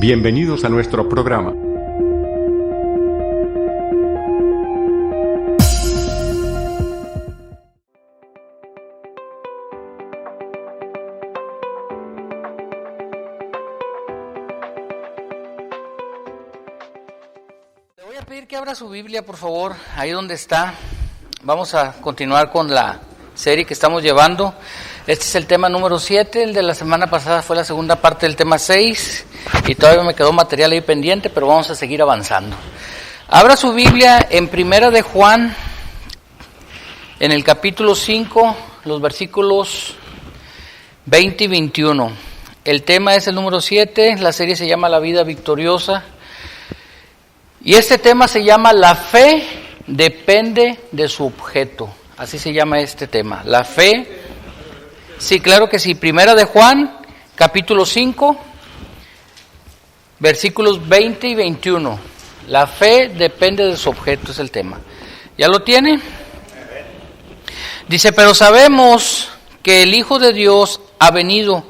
Bienvenidos a nuestro programa. Le voy a pedir que abra su Biblia, por favor, ahí donde está. Vamos a continuar con la serie que estamos llevando. Este es el tema número 7, el de la semana pasada fue la segunda parte del tema 6 y todavía me quedó material ahí pendiente, pero vamos a seguir avanzando. Abra su Biblia en Primera de Juan, en el capítulo 5, los versículos 20 y 21. El tema es el número 7, la serie se llama La vida victoriosa y este tema se llama La fe depende de su objeto. Así se llama este tema, la fe. Sí, claro que sí. Primera de Juan, capítulo 5, versículos 20 y 21. La fe depende de su objeto, es el tema. ¿Ya lo tiene? Dice, pero sabemos que el Hijo de Dios ha venido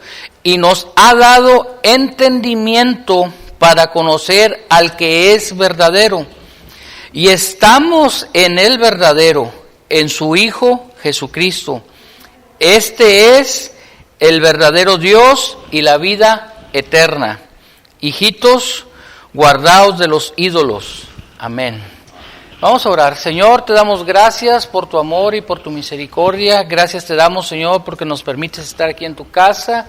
y nos ha dado entendimiento para conocer al que es verdadero. Y estamos en el verdadero, en su Hijo Jesucristo. Este es el verdadero Dios y la vida eterna. Hijitos, guardaos de los ídolos. Amén. Vamos a orar. Señor, te damos gracias por tu amor y por tu misericordia. Gracias te damos, Señor, porque nos permites estar aquí en tu casa.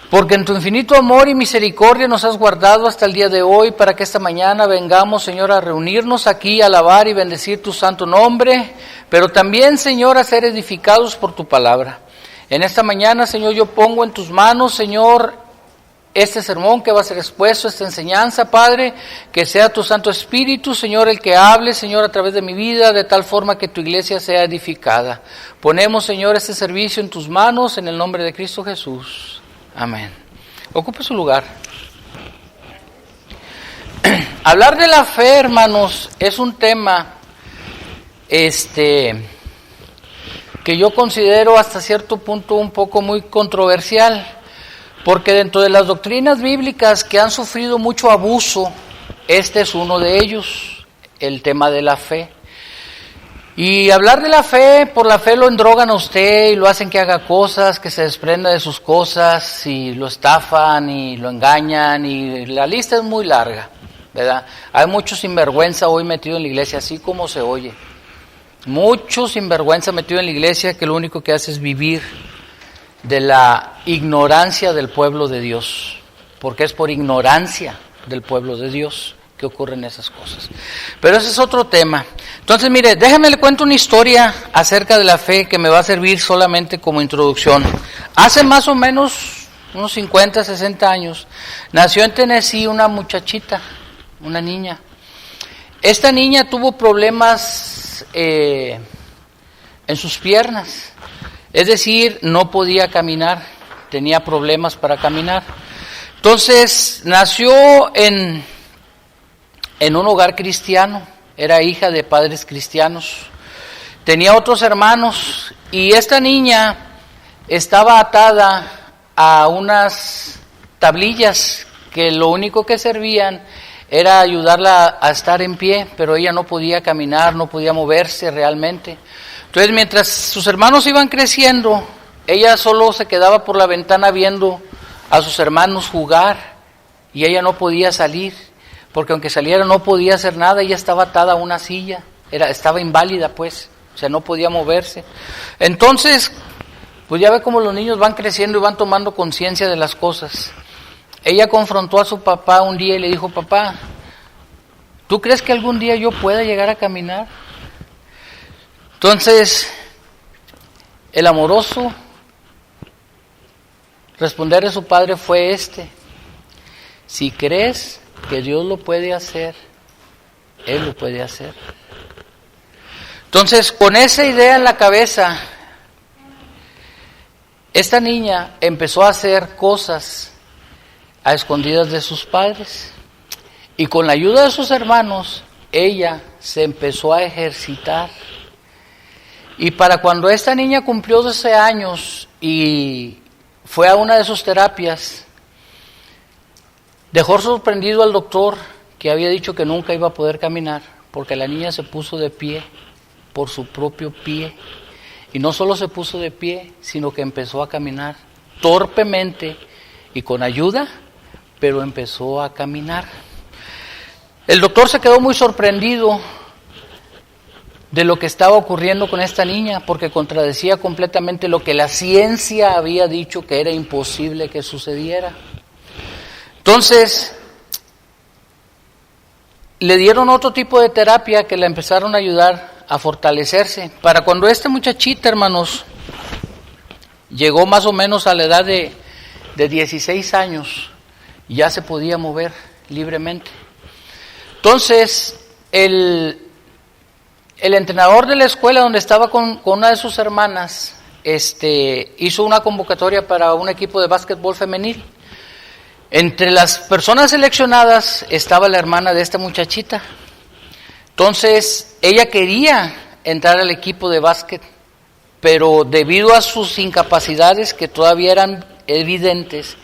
Porque en tu infinito amor y misericordia nos has guardado hasta el día de hoy para que esta mañana vengamos, Señor, a reunirnos aquí, a alabar y bendecir tu santo nombre, pero también, Señor, a ser edificados por tu palabra. En esta mañana, Señor, yo pongo en tus manos, Señor, este sermón que va a ser expuesto, esta enseñanza, Padre, que sea tu Santo Espíritu, Señor, el que hable, Señor, a través de mi vida, de tal forma que tu iglesia sea edificada. Ponemos, Señor, este servicio en tus manos, en el nombre de Cristo Jesús. Amén. Ocupe su lugar. Hablar de la fe, hermanos, es un tema que yo considero hasta cierto punto un poco muy controversial, porque dentro de las doctrinas bíblicas que han sufrido mucho abuso, este es uno de ellos, el tema de la fe. Y hablar de la fe, por la fe lo endrogan a usted y lo hacen que haga cosas, que se desprenda de sus cosas y lo estafan y lo engañan y la lista es muy larga, ¿verdad? Hay mucho sinvergüenza hoy metido en la iglesia, así como se oye. Mucho sinvergüenza metido en la iglesia que lo único que hace es vivir de la ignorancia del pueblo de Dios, porque es por ignorancia del pueblo de Dios que ocurren esas cosas. Pero ese es otro tema. Entonces, mire, déjeme le cuento una historia acerca de la fe que me va a servir solamente como introducción. Hace más o menos unos 50, 60 años, nació en Tennessee una muchachita, una niña. Esta niña tuvo problemas en sus piernas, es decir, no podía caminar, tenía problemas para caminar. Entonces, nació en un hogar cristiano, era hija de padres cristianos, tenía otros hermanos y esta niña estaba atada a unas tablillas que lo único que servían era ayudarla a estar en pie, pero ella no podía caminar, no podía moverse realmente. Entonces, mientras sus hermanos iban creciendo, ella solo se quedaba por la ventana viendo a sus hermanos jugar y ella no podía salir. Porque aunque saliera no podía hacer nada, ella estaba atada a una silla, estaba inválida pues, o sea, no podía moverse. Entonces, pues ya ve cómo los niños van creciendo y van tomando conciencia de las cosas. Ella confrontó a su papá un día y le dijo, papá, ¿tú crees que algún día yo pueda llegar a caminar? Entonces, el amoroso responder de su padre fue si crees que Dios lo puede hacer, Él lo puede hacer. Entonces, con esa idea en la cabeza, esta niña empezó a hacer cosas a escondidas de sus padres. Y con la ayuda de sus hermanos, ella se empezó a ejercitar. Y para cuando esta niña cumplió 12 años y fue a una de sus terapias, Dejó sorprendido al doctor, que había dicho que nunca iba a poder caminar, porque la niña se puso de pie por su propio pie. Y no solo se puso de pie, sino que empezó a caminar torpemente y con ayuda, pero empezó a caminar. El doctor se quedó muy sorprendido de lo que estaba ocurriendo con esta niña, porque contradecía completamente lo que la ciencia había dicho que era imposible que sucediera. Entonces, le dieron otro tipo de terapia que la empezaron a ayudar a fortalecerse. Para cuando esta muchachita, hermanos, llegó más o menos a la edad de 16 años, ya se podía mover libremente. Entonces, el entrenador de la escuela donde estaba con una de sus hermanas, hizo una convocatoria para un equipo de básquetbol femenil. Entre las personas seleccionadas estaba la hermana de esta muchachita. Entonces, ella quería entrar al equipo de básquet, pero debido a sus incapacidades que todavía eran evidentes,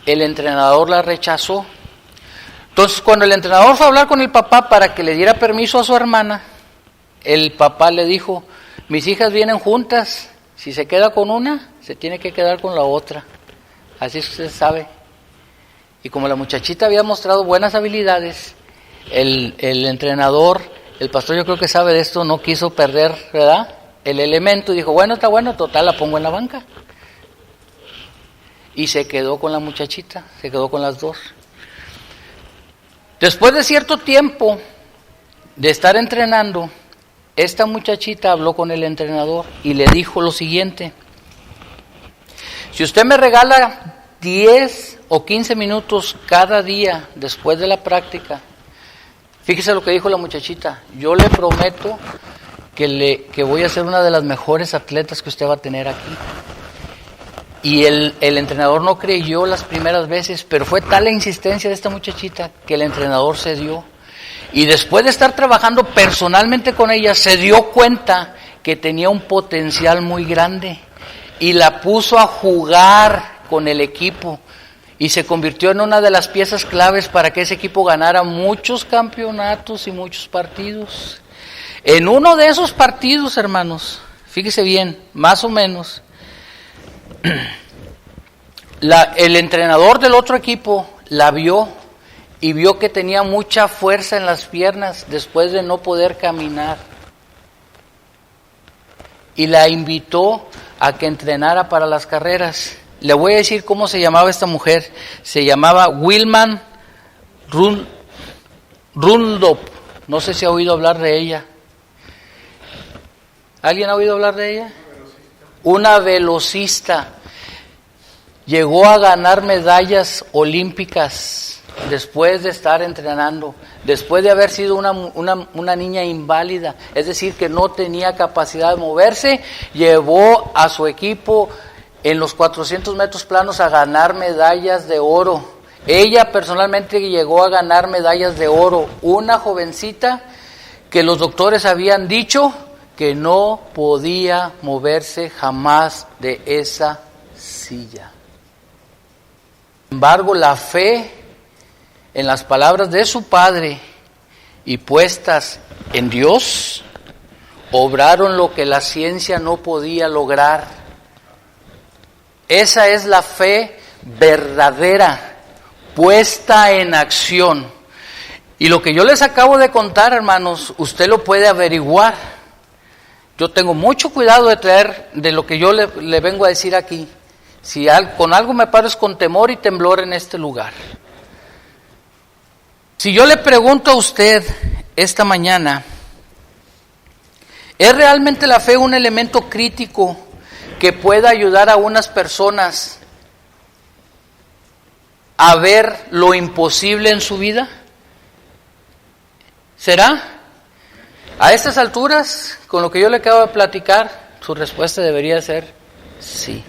el entrenador la rechazó. Entonces, cuando el entrenador fue a hablar con el papá para que le diera permiso a su hermana, el papá le dijo: mis hijas vienen juntas, si se queda con una, se tiene que quedar con la otra. Así se sabe. Y como la muchachita había mostrado buenas habilidades, el entrenador, el pastor, yo creo que sabe de esto, no quiso perder, ¿verdad?, el elemento, y dijo: bueno, está bueno, total, la pongo en la banca. Y se quedó con la muchachita, se quedó con las dos. Después de cierto tiempo de estar entrenando, esta muchachita habló con el entrenador y le dijo lo siguiente: si usted me regala 10 o 15 minutos cada día después de la práctica, fíjese lo que dijo la muchachita, yo le prometo que voy a ser una de las mejores atletas que usted va a tener aquí. Y el entrenador no creyó las primeras veces, pero fue tal la insistencia de esta muchachita que el entrenador cedió. Y después de estar trabajando personalmente con ella, se dio cuenta que tenía un potencial muy grande y la puso a jugar con el equipo y se convirtió en una de las piezas claves para que ese equipo ganara muchos campeonatos y muchos partidos. En uno de esos partidos, hermanos, fíjese bien, más o menos, el entrenador del otro equipo la vio y vio que tenía mucha fuerza en las piernas después de no poder caminar. Y la invitó a que entrenara para las carreras. Le voy a decir cómo se llamaba esta mujer. Se llamaba Wilman Rundop. No sé si ha oído hablar de ella. ¿Alguien ha oído hablar de ella? Una velocista. Llegó a ganar medallas olímpicas después de estar entrenando, después de haber sido una niña inválida, es decir, que no tenía capacidad de moverse, llevó a su equipo en los 400 metros planos a ganar medallas de oro. Ella personalmente llegó a ganar medallas de oro, una jovencita que los doctores habían dicho que no podía moverse jamás de esa silla. Sin embargo, la fe en las palabras de su padre y puestas en Dios, obraron lo que la ciencia no podía lograr. Esa es la fe verdadera, puesta en acción. Y lo que yo les acabo de contar, hermanos, usted lo puede averiguar. Yo tengo mucho cuidado de traer de lo que yo le vengo a decir aquí. Si con algo me paro es con temor y temblor en este lugar. Si yo le pregunto a usted esta mañana, ¿es realmente la fe un elemento crítico que pueda ayudar a unas personas a ver lo imposible en su vida? ¿Será? A estas alturas, con lo que yo le acabo de platicar, su respuesta debería ser sí.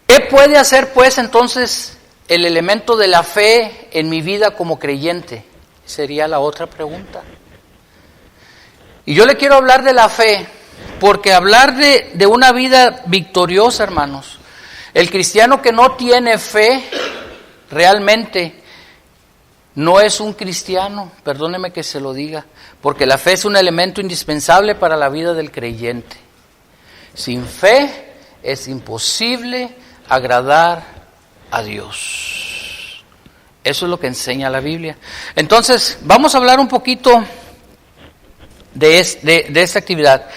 ¿Qué puede hacer pues entonces el elemento de la fe en mi vida como creyente? Sería la otra pregunta. Y yo le quiero hablar de la fe, porque hablar de una vida victoriosa, hermanos, el cristiano que no tiene fe realmente no es un cristiano, perdóneme que se lo diga, porque la fe es un elemento indispensable para la vida del creyente. Sin fe es imposible agradar a Dios. Eso es lo que enseña la Biblia. Entonces, vamos a hablar un poquito de esta actividad.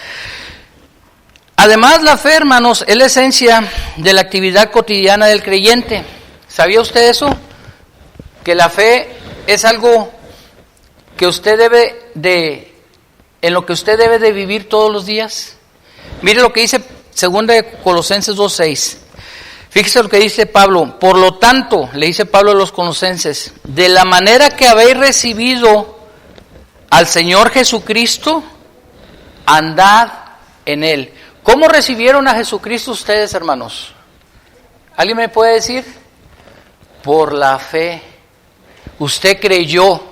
Además, la fe, hermanos, es la esencia de la actividad cotidiana del creyente. ¿Sabía usted eso? Que la fe es algo que usted en lo que usted debe de vivir todos los días. Mire lo que dice 2 de Colosenses 2:6. Fíjese lo que dice Pablo. Por lo tanto, le dice Pablo a los colosenses, de la manera que habéis recibido al Señor Jesucristo, andad en Él. ¿Cómo recibieron a Jesucristo ustedes, hermanos? ¿Alguien me puede decir? Por la fe. Usted creyó.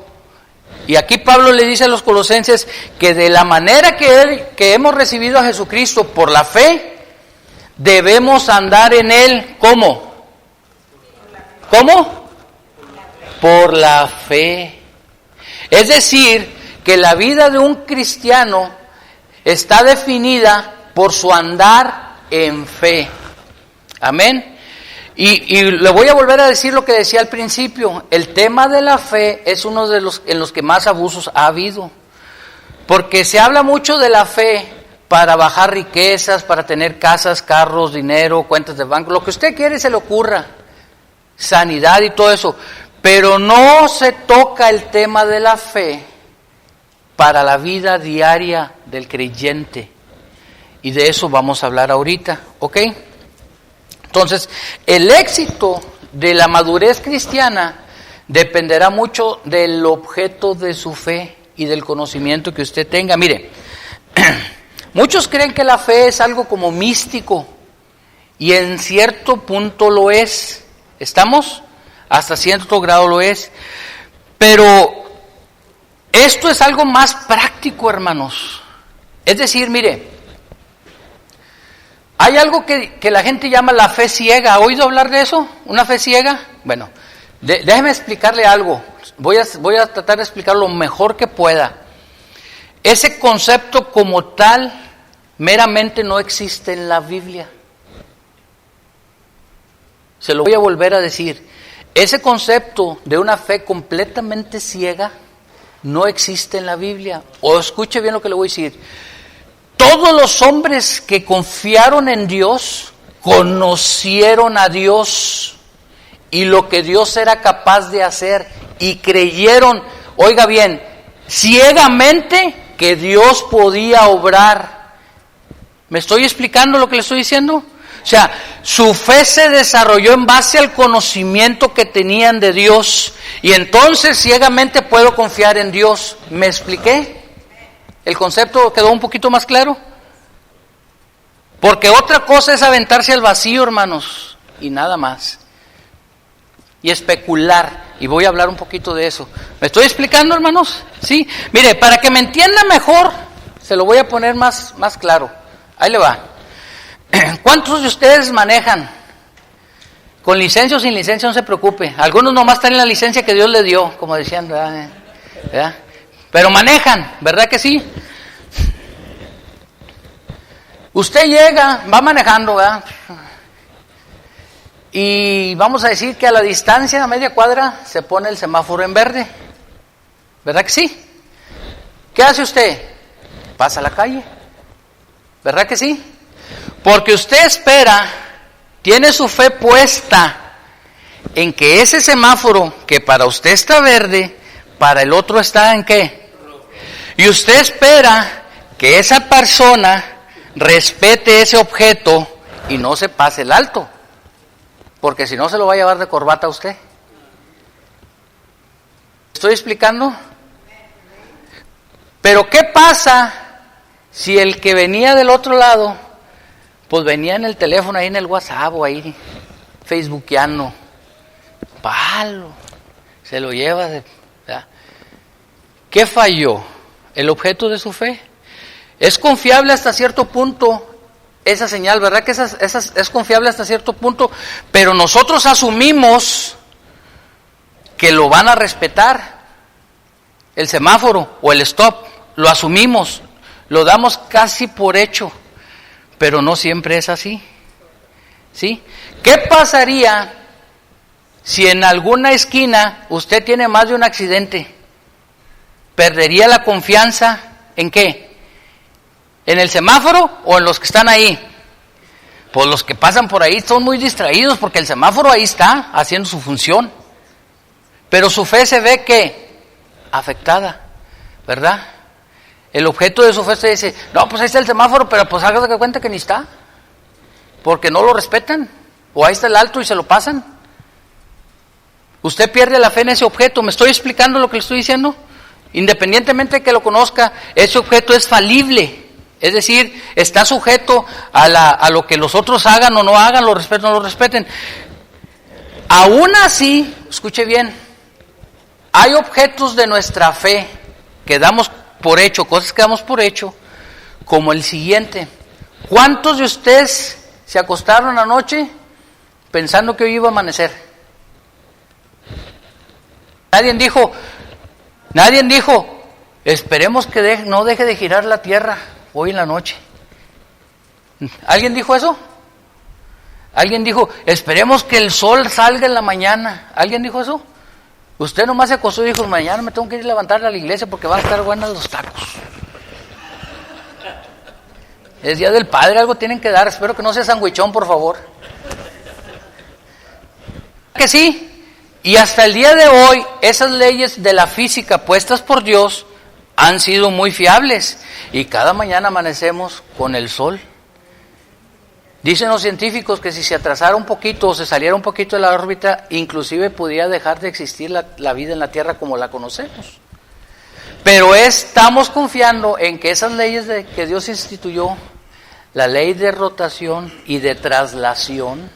Y aquí Pablo le dice a los colosenses que de la manera que hemos recibido a Jesucristo por la fe, debemos andar en Él. ¿Cómo? ¿Cómo? Por la fe. Es decir, que la vida de un cristiano está definida por su andar en fe. Amén. Y le voy a volver a decir lo que decía al principio. El tema de la fe es uno de los en los que más abusos ha habido. Porque se habla mucho de la fe para bajar riquezas, para tener casas, carros, dinero, cuentas de banco, lo que usted quiere se le ocurra, sanidad y todo eso. Pero no se toca el tema de la fe para la vida diaria del creyente. Y de eso vamos a hablar ahorita, ¿ok? Entonces, el éxito de la madurez cristiana dependerá mucho del objeto de su fe y del conocimiento que usted tenga. Mire, muchos creen que la fe es algo como místico y en cierto punto lo es. ¿Estamos? Hasta cierto grado lo es. Pero esto es algo más práctico, hermanos. Es decir, mire, hay algo que la gente llama la fe ciega. ¿Ha oído hablar de eso? ¿Una fe ciega? Bueno, déjeme explicarle algo. Voy a tratar de explicar lo mejor que pueda. Ese concepto como tal meramente no existe en la Biblia. Se lo voy a volver a decir. Ese concepto de una fe completamente ciega no existe en la Biblia. O escuche bien lo que le voy a decir. Todos los hombres que confiaron en Dios, conocieron a Dios y lo que Dios era capaz de hacer y creyeron, oiga bien, ciegamente que Dios podía obrar. ¿Me estoy explicando lo que le estoy diciendo? O sea, su fe se desarrolló en base al conocimiento que tenían de Dios y entonces ciegamente puedo confiar en Dios. ¿Me expliqué? ¿El concepto quedó un poquito más claro? Porque otra cosa es aventarse al vacío, hermanos, y nada más. Y especular, y voy a hablar un poquito de eso. ¿Me estoy explicando, hermanos? Sí. Mire, para que me entienda mejor, se lo voy a poner más claro. Ahí le va. ¿Cuántos de ustedes manejan? Con licencia o sin licencia, no se preocupe. Algunos nomás están en la licencia que Dios le dio, como decían, ¿verdad? Pero manejan, ¿verdad que sí? Usted llega, va manejando, ¿verdad? Y vamos a decir que a la distancia, a media cuadra, se pone el semáforo en verde. ¿Verdad que sí? ¿Qué hace usted? Pasa a la calle. ¿Verdad que sí? Porque usted espera, tiene su fe puesta en que ese semáforo, que para usted está verde, para el otro está ¿en qué? Y usted espera que esa persona respete ese objeto y no se pase el alto, porque si no se lo va a llevar de corbata a usted. ¿Estoy explicando? Pero ¿qué pasa si el que venía del otro lado, pues venía en el teléfono, ahí en el WhatsApp o ahí facebookeando? Palo, se lo lleva de... ¿verdad? ¿Qué falló? ¿El objeto de su fe? Es confiable hasta cierto punto esa señal, ¿verdad? Que es confiable hasta cierto punto, pero nosotros asumimos que lo van a respetar. El semáforo o el stop, lo asumimos, lo damos casi por hecho, pero no siempre es así. ¿Sí? ¿Qué pasaría si en alguna esquina usted tiene más de un accidente? ¿Perdería la confianza en qué? ¿En el semáforo o en los que están ahí? Pues los que pasan por ahí son muy distraídos porque el semáforo ahí está haciendo su función. Pero su fe se ve que afectada, ¿verdad? El objeto de su fe se dice, no, pues ahí está el semáforo, pero pues hágase de cuenta que ni está. Porque no lo respetan. O ahí está el alto y se lo pasan. Usted pierde la fe en ese objeto. ¿Me estoy explicando lo que le estoy diciendo? Independientemente de que lo conozca, ese objeto es falible. Es decir, está sujeto a lo que los otros hagan o no hagan, lo respeten o no lo respeten. Aún así, escuche bien, hay objetos de nuestra fe que damos por hecho, cosas que damos por hecho, como el siguiente. ¿Cuántos de ustedes se acostaron anoche pensando que hoy iba a amanecer? Nadie dijo, esperemos que no deje de girar la tierra hoy en la noche. ¿Alguien dijo eso? ¿Alguien dijo, esperemos que el sol salga en la mañana? ¿Alguien dijo eso? Usted nomás se acostó y dijo, mañana me tengo que ir a levantar a la iglesia porque van a estar buenos los tacos. Es Día del Padre, algo tienen que dar, espero que no sea sandwichón, por favor. Que sí, y hasta el día de hoy, esas leyes de la física puestas por Dios han sido muy fiables, y cada mañana amanecemos con el sol. Dicen los científicos que si se atrasara un poquito o se saliera un poquito de la órbita, inclusive podría dejar de existir la vida en la Tierra como la conocemos. Pero estamos confiando en que esas leyes que Dios instituyó, la ley de rotación y de traslación,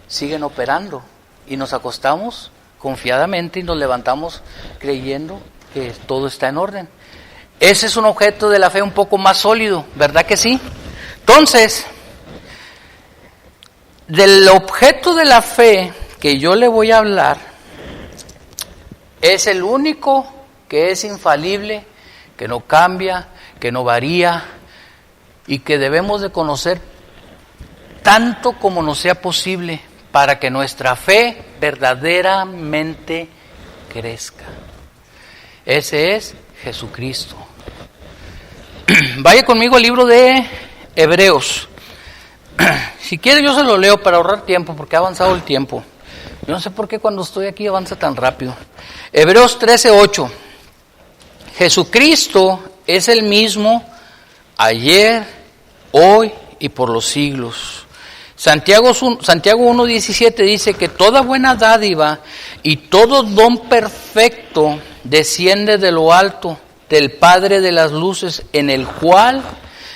siguen operando. Y nos acostamos confiadamente y nos levantamos creyendo que todo está en orden. Ese es un objeto de la fe un poco más sólido, ¿verdad que sí? Entonces, del objeto de la fe que yo le voy a hablar, es el único que es infalible, que no cambia, que no varía, y que debemos de conocer tanto como nos sea posible para que nuestra fe verdaderamente crezca. Ese es Jesucristo. Vaya conmigo al libro de Hebreos. Si quiere yo se lo leo para ahorrar tiempo, porque ha avanzado el tiempo. Yo no sé por qué cuando estoy aquí avanza tan rápido. Hebreos 13:8. Jesucristo es el mismo ayer, hoy y por los siglos. Santiago 1:17 dice que toda buena dádiva y todo don perfecto desciende de lo alto, del Padre de las luces, en el cual,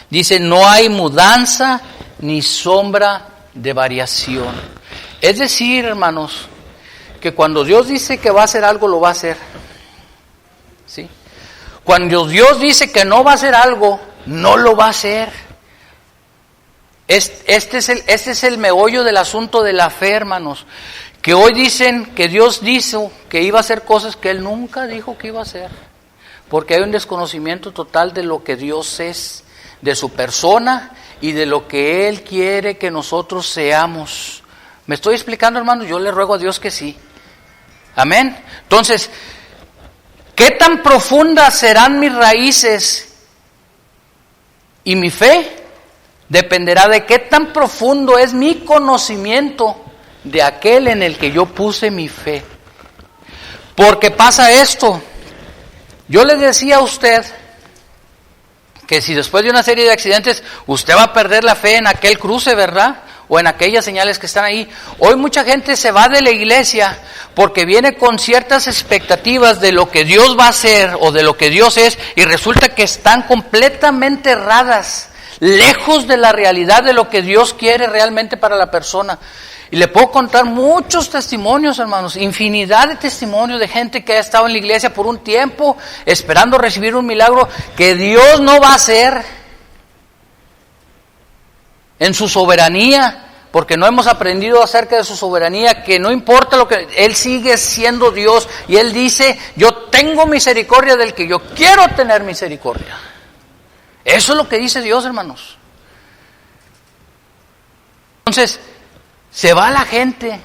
dice, no hay mudanza ni sombra de variación. Es decir, hermanos, que cuando Dios dice que va a hacer algo, lo va a hacer. ¿Sí? Cuando Dios dice que no va a hacer algo, no lo va a hacer. Este es el meollo del asunto de la fe, hermanos. Que hoy dicen que Dios dijo que iba a hacer cosas que Él nunca dijo que iba a hacer. Porque hay un desconocimiento total de lo que Dios es, de su persona y de lo que Él quiere que nosotros seamos. ¿Me estoy explicando, hermanos? Yo le ruego a Dios que sí. Amén. Entonces, ¿qué tan profundas serán mis raíces y mi fe? Dependerá de qué tan profundo es mi conocimiento de aquel en el que yo puse mi fe. Porque pasa esto. Yo le decía a usted que si después de una serie de accidentes usted va a perder la fe en aquel cruce, ¿verdad? O en aquellas señales que están ahí. Hoy mucha gente se va de la iglesia porque viene con ciertas expectativas de lo que Dios va a hacer o de lo que Dios es, y resulta que están completamente erradas, lejos de la realidad de lo que Dios quiere realmente para la persona. Y le puedo contar muchos testimonios, hermanos, infinidad de testimonios de gente que ha estado en la iglesia por un tiempo esperando recibir un milagro que Dios no va a hacer en su soberanía, porque no hemos aprendido acerca de su soberanía, que no importa lo que... Él sigue siendo Dios y Él dice, yo tengo misericordia del que yo quiero tener misericordia. Eso es lo que dice Dios, hermanos. Entonces, se va la gente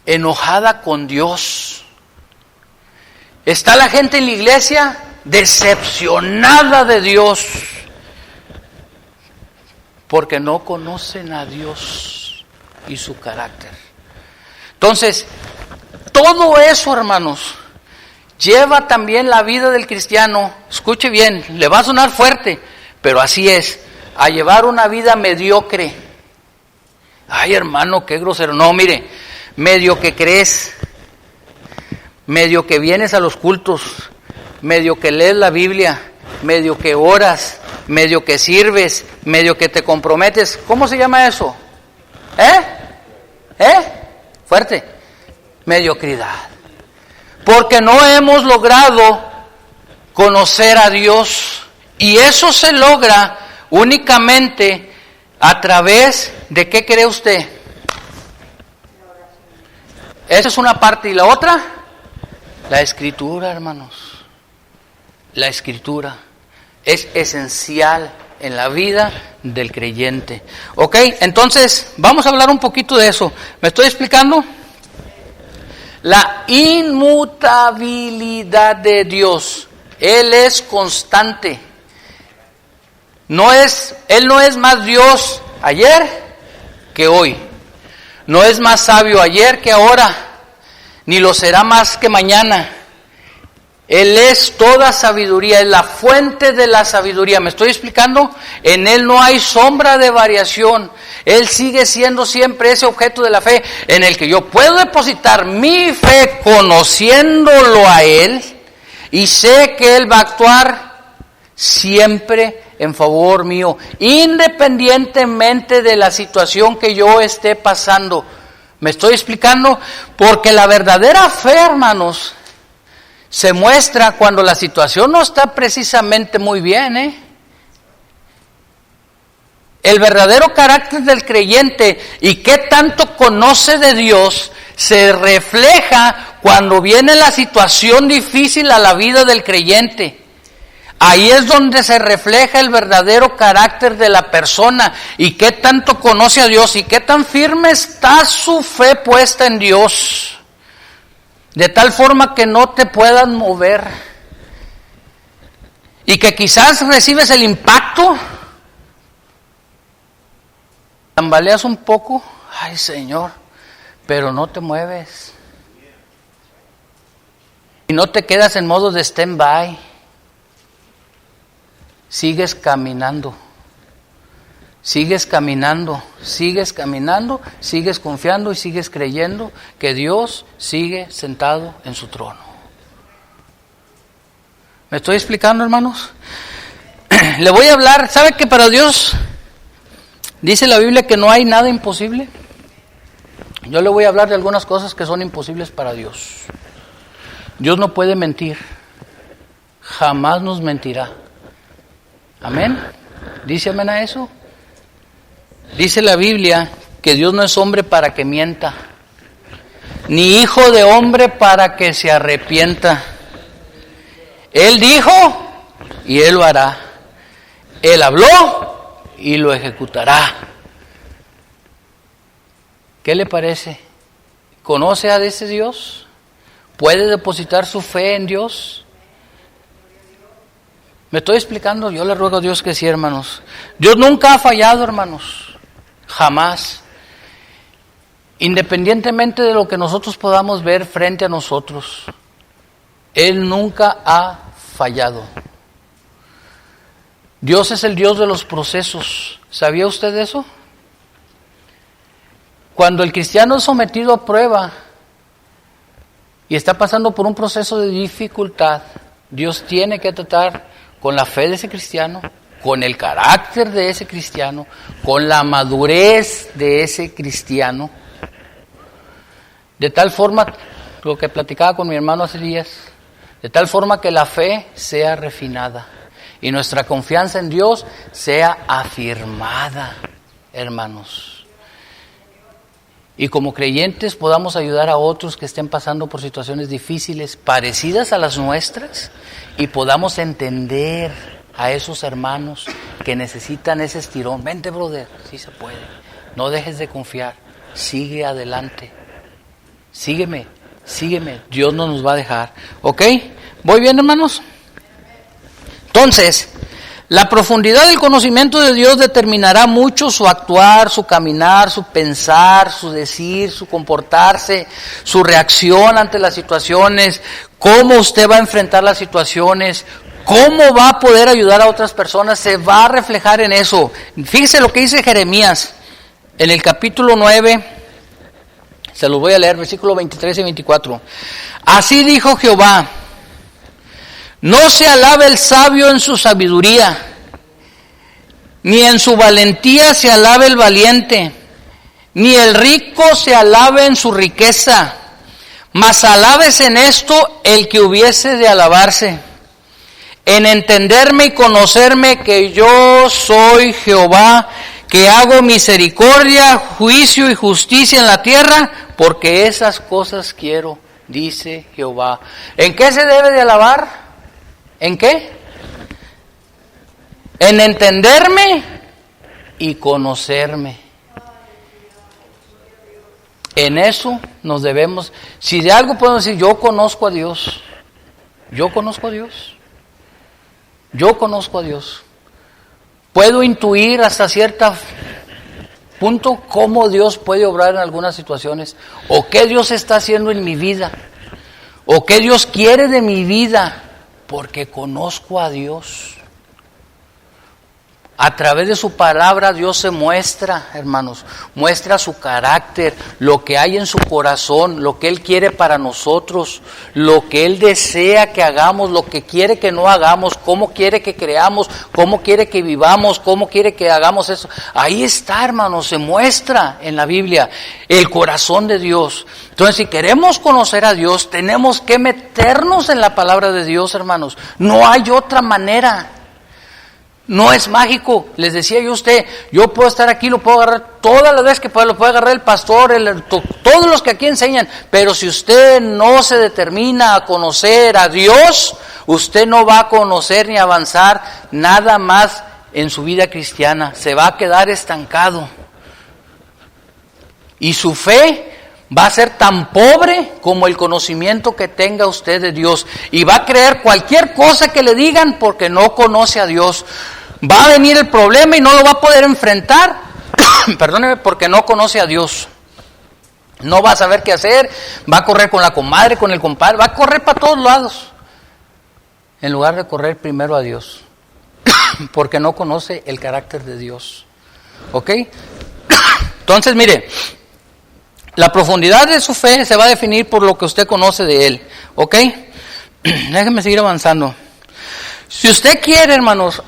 enojada con Dios. Está la gente en la iglesia decepcionada de Dios, porque no conocen a Dios y su carácter. Entonces, todo eso, hermanos, lleva también la vida del cristiano, escuche bien, le va a sonar fuerte, pero así es, a llevar una vida mediocre. Ay, hermano, qué grosero. No, mire, medio que crees, medio que vienes a los cultos, medio que lees la Biblia, medio que oras, medio que sirves, medio que te comprometes. ¿Cómo se llama eso? Fuerte. Mediocridad. Porque no hemos logrado conocer a Dios. Y eso se logra únicamente a través de ¿qué cree usted? Esa es una parte. ¿Y la otra? La Escritura, hermanos. La Escritura es esencial en la vida del creyente. Ok, entonces vamos a hablar un poquito de eso. ¿Me estoy explicando? La inmutabilidad de Dios. Él es constante. Él no es más Dios ayer que hoy. No es más sabio ayer que ahora, ni lo será más que mañana. Él es toda sabiduría, es la fuente de la sabiduría. ¿Me estoy explicando? En Él no hay sombra de variación. Él sigue siendo siempre ese objeto de la fe en el que yo puedo depositar mi fe conociéndolo a Él y sé que Él va a actuar siempre en favor mío, independientemente de la situación que yo esté pasando. ¿Me estoy explicando? Porque la verdadera fe, hermanos, se muestra cuando la situación no está precisamente muy bien, El verdadero carácter del creyente y qué tanto conoce de Dios se refleja cuando viene la situación difícil a la vida del creyente. Ahí es donde se refleja el verdadero carácter de la persona y qué tanto conoce a Dios y qué tan firme está su fe puesta en Dios. De tal forma que no te puedan mover. Y que quizás recibes el impacto, tambaleas un poco, ay Señor, pero no te mueves. Y no te quedas en modo de stand-by. Sigues caminando. Sigues caminando, sigues caminando, sigues confiando y sigues creyendo que Dios sigue sentado en su trono. ¿Me estoy explicando, hermanos? Le voy a hablar, ¿sabe que para Dios dice la Biblia que no hay nada imposible? Yo le voy a hablar de algunas cosas que son imposibles para Dios. Dios no puede mentir, jamás nos mentirá. ¿Amén? ¿Dice amén a eso? Dice la Biblia que Dios no es hombre para que mienta, ni hijo de hombre para que se arrepienta. Él dijo y Él lo hará. Él habló y lo ejecutará. ¿Qué le parece? ¿Conoce a ese Dios? ¿Puede depositar su fe en Dios? ¿Me estoy explicando? Yo le ruego a Dios que sí, hermanos. Dios nunca ha fallado, hermanos. Jamás. Independientemente de lo que nosotros podamos ver frente a nosotros, Él nunca ha fallado. Dios es el Dios de los procesos. ¿Sabía usted eso? Cuando el cristiano es sometido a prueba y está pasando por un proceso de dificultad, Dios tiene que tratar con la fe de ese cristiano, con el carácter de ese cristiano, con la madurez de ese cristiano, de tal forma, lo que platicaba con mi hermano hace días, de tal forma que la fe sea refinada y nuestra confianza en Dios sea afirmada, hermanos. y como creyentes podamos ayudar a otros que estén pasando por situaciones difíciles, parecidas a las nuestras, y podamos entender a esos hermanos que necesitan ese estirón. Vente, brother, sí se puede. No dejes de confiar, sigue adelante. Sígueme, Dios no nos va a dejar. ¿Ok? ¿Voy bien, hermanos? Entonces, la profundidad del conocimiento de Dios determinará mucho su actuar, su caminar, su pensar, su decir, su comportarse, su reacción ante las situaciones, cómo usted va a enfrentar las situaciones, cómo va a poder ayudar a otras personas, se va a reflejar en eso. Fíjese lo que dice Jeremías en el capítulo 9, se los voy a leer, versículos 23 y 24. Así dijo Jehová: no se alabe el sabio en su sabiduría, ni en su valentía se alabe el valiente, ni el rico se alabe en su riqueza, mas alábese en esto el que hubiese de alabarse, en entenderme y conocerme que yo soy Jehová, que hago misericordia, juicio y justicia en la tierra, porque esas cosas quiero, dice Jehová. ¿En qué se debe de alabar? ¿En qué? En entenderme y conocerme. En eso nos debemos, si de algo podemos decir, yo conozco a Dios, yo conozco a Dios, yo conozco a Dios. Puedo intuir hasta cierto punto cómo Dios puede obrar en algunas situaciones, o qué Dios está haciendo en mi vida, o qué Dios quiere de mi vida, porque conozco a Dios. A través de su palabra Dios se muestra, hermanos, muestra su carácter, lo que hay en su corazón, lo que Él quiere para nosotros, lo que Él desea que hagamos, lo que quiere que no hagamos, cómo quiere que creamos, cómo quiere que vivamos, cómo quiere que hagamos eso. Ahí está, hermanos, se muestra en la Biblia el corazón de Dios. Entonces, si queremos conocer a Dios, tenemos que meternos en la palabra de Dios, hermanos. No hay otra manera. No es mágico. Les decía yo a usted, yo puedo estar aquí, lo puedo agarrar todas las veces que pueda, lo puede agarrar el pastor, todos los que aquí enseñan, pero si usted no se determina a conocer a Dios, usted no va a conocer ni avanzar nada más en su vida cristiana, se va a quedar estancado. Y su fe va a ser tan pobre como el conocimiento que tenga usted de Dios. Y va a creer cualquier cosa que le digan porque no conoce a Dios. Va a venir el problema y no lo va a poder enfrentar, perdóneme, porque no conoce a Dios. No va a saber qué hacer, va a correr con la comadre, con el compadre, va a correr para todos lados, en lugar de correr primero a Dios, porque no conoce el carácter de Dios. ¿Ok? Entonces, mire, la profundidad de su fe se va a definir por lo que usted conoce de Él. ¿Ok? Déjenme seguir avanzando. Si usted quiere, hermanos,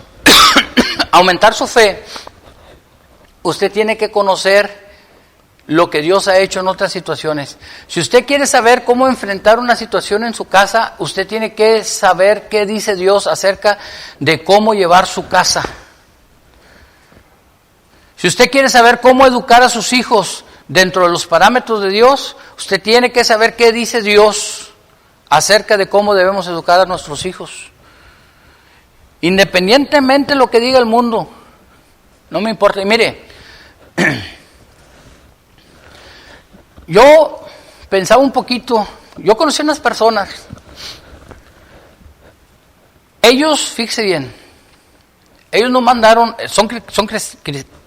aumentar su fe, usted tiene que conocer lo que Dios ha hecho en otras situaciones. Si usted quiere saber cómo enfrentar una situación en su casa, usted tiene que saber qué dice Dios acerca de cómo llevar su casa. Si usted quiere saber cómo educar a sus hijos dentro de los parámetros de Dios, usted tiene que saber qué dice Dios acerca de cómo debemos educar a nuestros hijos. Independientemente de lo que diga el mundo, no me importa. Y mire, yo pensaba un poquito, yo conocí a unas personas, ellos, fíjese bien, ellos no mandaron, son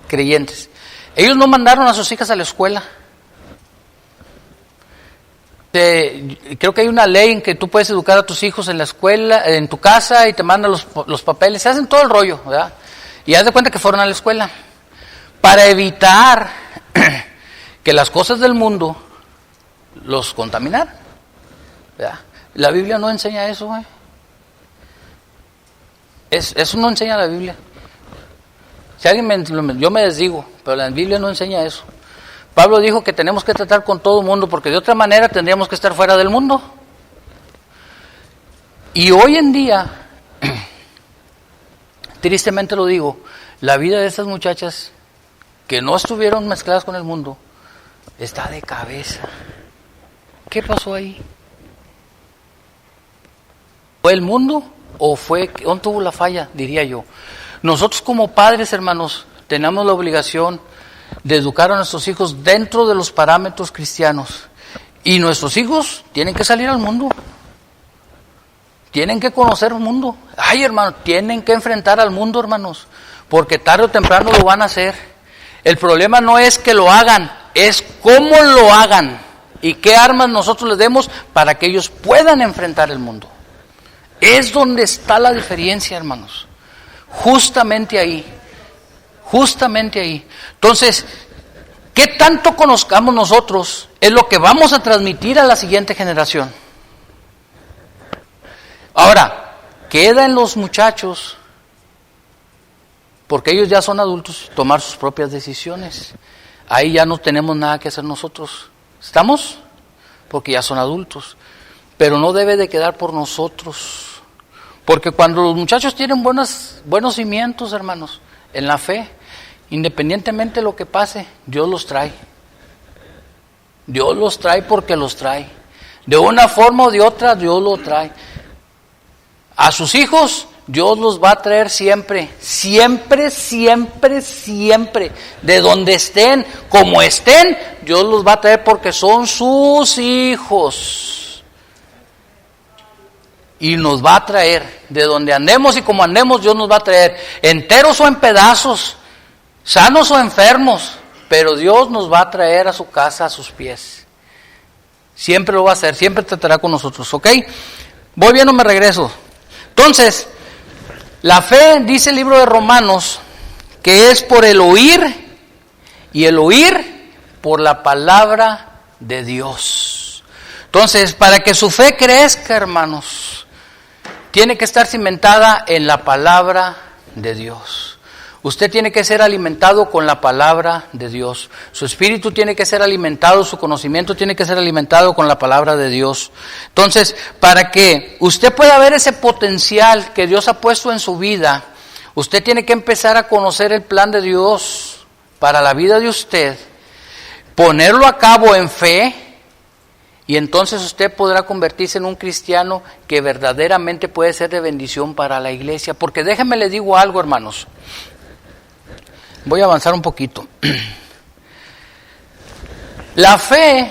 creyentes, ellos no mandaron a sus hijas a la escuela. Creo que hay una ley en que tú puedes educar a tus hijos en la escuela, en tu casa, y te mandan los papeles, se hacen todo el rollo, ¿verdad? Y haz de cuenta que fueron a la escuela para evitar que las cosas del mundo los contaminaran, ¿verdad? La Biblia no enseña eso, eso no enseña la Biblia. Si alguien yo me desdigo, pero la Biblia no enseña eso. Pablo dijo que tenemos que tratar con todo el mundo, porque de otra manera tendríamos que estar fuera del mundo. Y hoy en día, tristemente lo digo, la vida de estas muchachas que no estuvieron mezcladas con el mundo, está de cabeza. ¿Qué pasó ahí? ¿Fue el mundo o fue, dónde tuvo la falla, diría yo? Nosotros como padres, hermanos, tenemos la obligación de educar a nuestros hijos dentro de los parámetros cristianos. Y nuestros hijos tienen que salir al mundo. Tienen que conocer el mundo. Ay, hermano, tienen que enfrentar al mundo, hermanos, porque tarde o temprano lo van a hacer. El problema no es que lo hagan, es cómo lo hagan y qué armas nosotros les demos para que ellos puedan enfrentar el mundo. Es donde está la diferencia, hermanos. Justamente ahí. Justamente ahí. Entonces, ¿qué tanto conozcamos nosotros es lo que vamos a transmitir a la siguiente generación? Ahora, queda en los muchachos, porque ellos ya son adultos, tomar sus propias decisiones. Ahí ya no tenemos nada que hacer nosotros. ¿Estamos? Porque ya son adultos. Pero no debe de quedar por nosotros. Porque cuando los muchachos tienen buenos cimientos, hermanos, en la fe, independientemente de lo que pase, Dios los trae. Dios los trae porque los trae. De una forma o de otra, Dios los trae. A sus hijos, Dios los va a traer siempre. Siempre, siempre, siempre. De donde estén, como estén, Dios los va a traer porque son sus hijos. Y nos va a traer. De donde andemos y como andemos, Dios nos va a traer. Enteros o en pedazos, sanos o enfermos. Pero Dios nos va a traer a su casa, a sus pies. Siempre lo va a hacer, siempre tratará con nosotros, ¿ok? ¿Voy bien o me regreso? Entonces, la fe, dice el libro de Romanos, que es por el oír, y el oír por la palabra de Dios. Entonces, para que su fe crezca, hermanos, tiene que estar cimentada en la palabra de Dios. Usted tiene que ser alimentado con la palabra de Dios. Su espíritu tiene que ser alimentado, su conocimiento tiene que ser alimentado con la palabra de Dios. Entonces, para que usted pueda ver ese potencial que Dios ha puesto en su vida, usted tiene que empezar a conocer el plan de Dios para la vida de usted, ponerlo a cabo en fe, y entonces usted podrá convertirse en un cristiano que verdaderamente puede ser de bendición para la iglesia. Porque déjenme le digo algo, hermanos. Voy a avanzar un poquito. La fe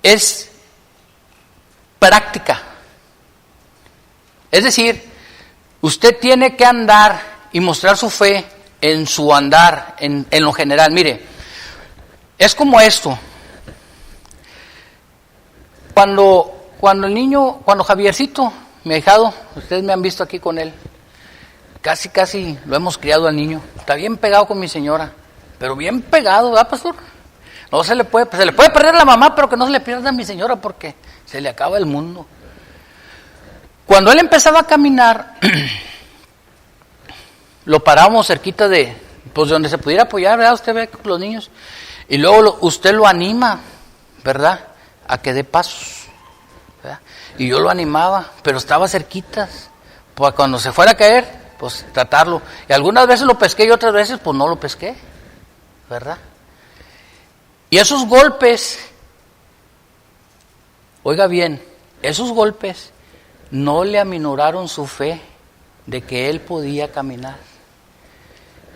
es práctica. Es decir, usted tiene que andar y mostrar su fe en su andar, en lo general. Mire, es como esto. Cuando el niño, cuando Javiercito, mi ahijado, ustedes me han visto aquí con él, casi lo hemos criado al niño. Está bien pegado con mi señora, pero bien pegado, ¿verdad, pastor? No se le puede perder a la mamá, pero que no se le pierda a mi señora porque se le acaba el mundo. Cuando él empezaba a caminar, lo parábamos cerquita de donde se pudiera apoyar, ¿verdad? Usted ve con los niños. Y luego usted lo anima, ¿verdad? A que dé pasos, ¿verdad? Y yo lo animaba, pero estaba cerquita. Pues cuando se fuera a caer, pues tratarlo. Y algunas veces lo pesqué y otras veces pues no lo pesqué, ¿verdad? Y esos golpes, oiga bien, esos golpes no le aminoraron su fe de que él podía caminar.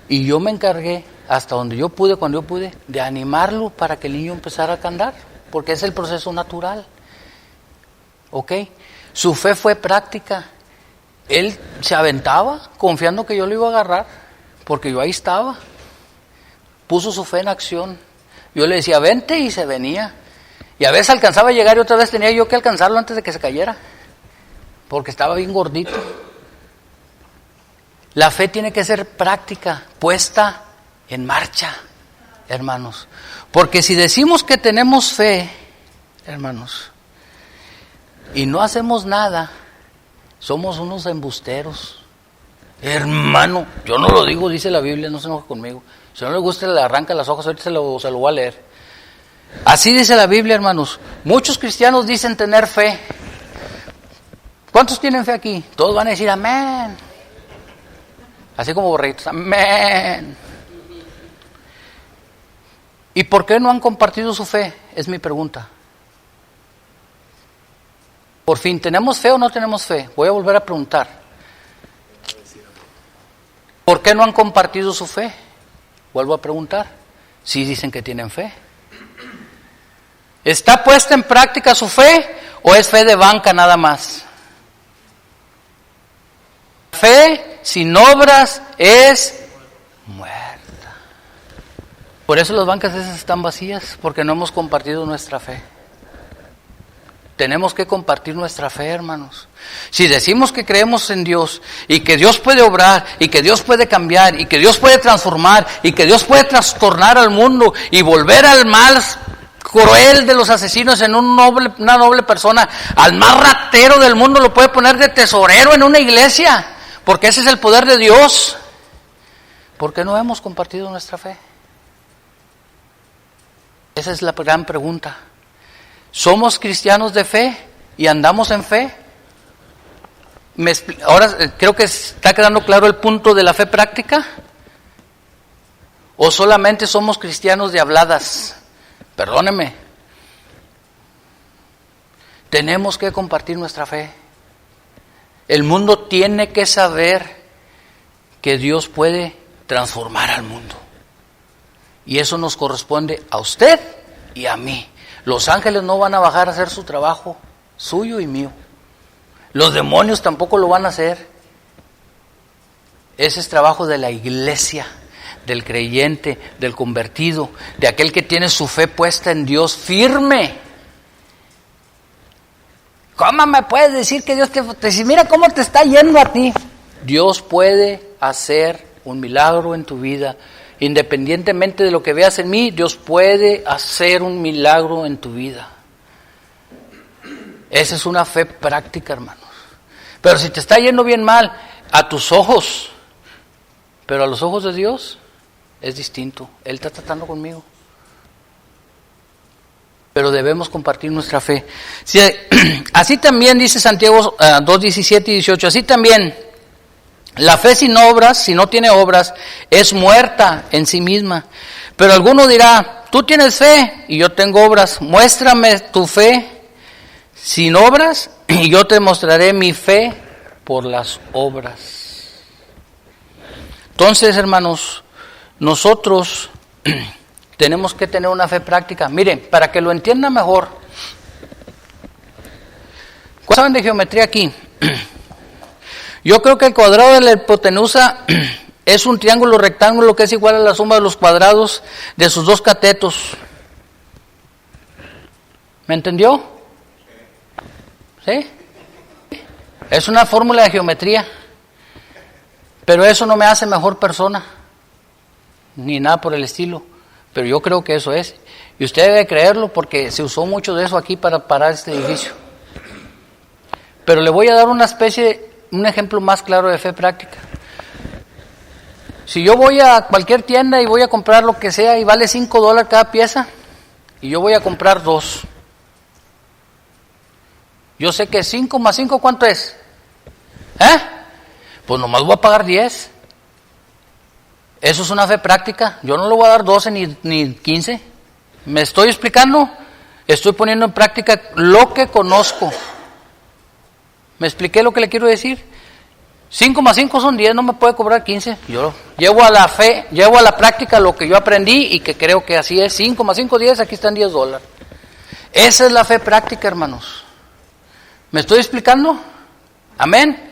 Y yo me encargué, hasta donde yo pude, cuando yo pude, de animarlo para que el niño empezara a andar, porque es el proceso natural. ¿Ok? Su fe fue práctica. Él se aventaba confiando que yo lo iba a agarrar, porque yo ahí estaba. Puso su fe en acción. Yo le decía, vente, y se venía. Y a veces alcanzaba a llegar y otra vez tenía yo que alcanzarlo antes de que se cayera, porque estaba bien gordito. La fe tiene que ser práctica, puesta en marcha, hermanos. Porque si decimos que tenemos fe, hermanos, y no hacemos nada, somos unos embusteros. Hermano, yo no lo digo, dice la Biblia, no se enoje conmigo. Si no le gusta, le arranca las hojas, ahorita se lo voy a leer. Así dice la Biblia, hermanos. Muchos cristianos dicen tener fe. ¿Cuántos tienen fe aquí? Todos van a decir amén. Así como borreguitos, amén. ¿Y por qué no han compartido su fe? Es mi pregunta. Por fin, ¿tenemos fe o no tenemos fe? Voy a volver a preguntar. ¿Por qué no han compartido su fe? Vuelvo a preguntar. Sí dicen que tienen fe. ¿Está puesta en práctica su fe o es fe de banca nada más? Fe sin obras es muerta. Por eso las bancas esas están vacías, porque no hemos compartido nuestra fe. Tenemos que compartir nuestra fe, hermanos. Si decimos que creemos en Dios y que Dios puede obrar y que Dios puede cambiar y que Dios puede transformar y que Dios puede trastornar al mundo y volver al más cruel de los asesinos en una noble persona, al más ratero del mundo lo puede poner de tesorero en una iglesia, porque ese es el poder de Dios. ¿Por qué no hemos compartido nuestra fe? Esa es la gran pregunta. ¿Somos cristianos de fe y andamos en fe? Ahora creo que está quedando claro el punto de la fe práctica. ¿O solamente somos cristianos de habladas? Perdóneme. Tenemos que compartir nuestra fe. El mundo tiene que saber que Dios puede transformar al mundo. Y eso nos corresponde a usted y a mí. Los ángeles no van a bajar a hacer su trabajo, suyo y mío. Los demonios tampoco lo van a hacer. Ese es trabajo de la iglesia, del creyente, del convertido, de aquel que tiene su fe puesta en Dios firme. ¿Cómo me puedes decir que Dios te si mira cómo te está yendo a ti? Dios puede hacer un milagro en tu vida. Independientemente de lo que veas en mí, Dios puede hacer un milagro en tu vida. Esa es una fe práctica, hermanos. Pero si te está yendo bien mal, a tus ojos, pero a los ojos de Dios es distinto. Él está tratando conmigo. Pero debemos compartir nuestra fe. Sí, así también dice Santiago 2:17 y 18, así también la fe sin obras, si no tiene obras, es muerta en sí misma. Pero alguno dirá, tú tienes fe y yo tengo obras, muéstrame tu fe sin obras y yo te mostraré mi fe por las obras. Entonces, hermanos, nosotros tenemos que tener una fe práctica. Miren, para que lo entiendan mejor, ¿cuántos saben de geometría aquí? Yo creo que el cuadrado de la hipotenusa es un triángulo rectángulo que es igual a la suma de los cuadrados de sus dos catetos. ¿Me entendió? ¿Sí? Es una fórmula de geometría. Pero eso no me hace mejor persona, ni nada por el estilo. Pero yo creo que eso es. Y usted debe creerlo porque se usó mucho de eso aquí para parar este edificio. Pero le voy a dar un ejemplo más claro de fe práctica. Si yo voy a cualquier tienda y voy a comprar lo que sea y vale $5 cada pieza, y yo voy a comprar 2. Yo sé que 5 más 5, ¿cuánto es? Pues nomás voy a pagar 10. Eso es una fe práctica. Yo no le voy a dar 12 ni 15. ¿Me estoy explicando? Estoy poniendo en práctica lo que conozco. ¿Me expliqué lo que le quiero decir? 5 más 5 son 10, no me puede cobrar 15. Yo llevo a la fe, llevo a la práctica lo que yo aprendí y que creo que así es. 5 más 5, 10, aquí están $10. Esa es la fe práctica, hermanos. ¿Me estoy explicando? Amén.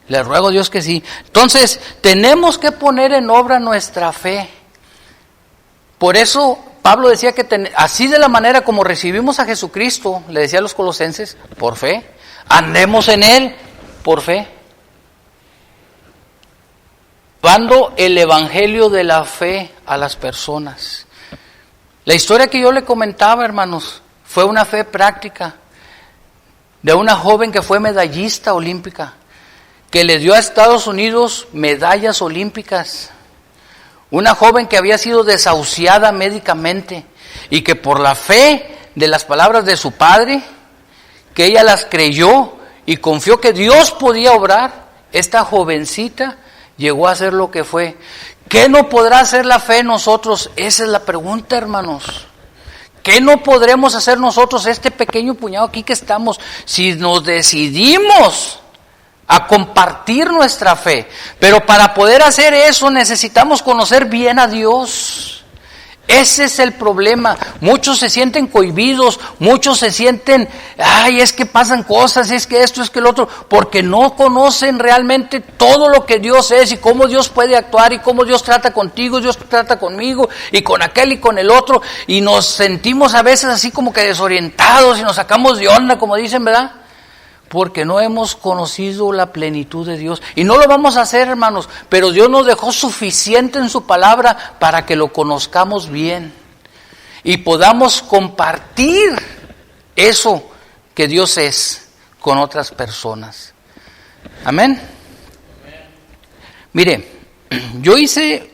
Le ruego a Dios que sí. Entonces, tenemos que poner en obra nuestra fe. Por eso Pablo decía que así de la manera como recibimos a Jesucristo, le decía a los colosenses, por fe, andemos en Él, por fe. Llevando el evangelio de la fe a las personas. La historia que yo le comentaba, hermanos, fue una fe práctica de una joven que fue medallista olímpica, que le dio a Estados Unidos medallas olímpicas. Una joven que había sido desahuciada médicamente y que por la fe de las palabras de su padre, que ella las creyó y confió que Dios podía obrar, esta jovencita llegó a ser lo que fue. ¿Qué no podrá hacer la fe en nosotros? Esa es la pregunta, hermanos. ¿Qué no podremos hacer nosotros, este pequeño puñado aquí que estamos, si nos decidimos a compartir nuestra fe? Pero para poder hacer eso necesitamos conocer bien a Dios. Ese es el problema. Muchos se sienten cohibidos, muchos se sienten, ay, es que pasan cosas, es que esto, es que el otro, porque no conocen realmente todo lo que Dios es y cómo Dios puede actuar y cómo Dios trata contigo, Dios trata conmigo y con aquel y con el otro, y nos sentimos a veces así como que desorientados y nos sacamos de onda, como dicen, ¿verdad? Porque no hemos conocido la plenitud de Dios. Y no lo vamos a hacer, hermanos, pero Dios nos dejó suficiente en su palabra para que lo conozcamos bien y podamos compartir eso que Dios es con otras personas. Amén. Mire, yo hice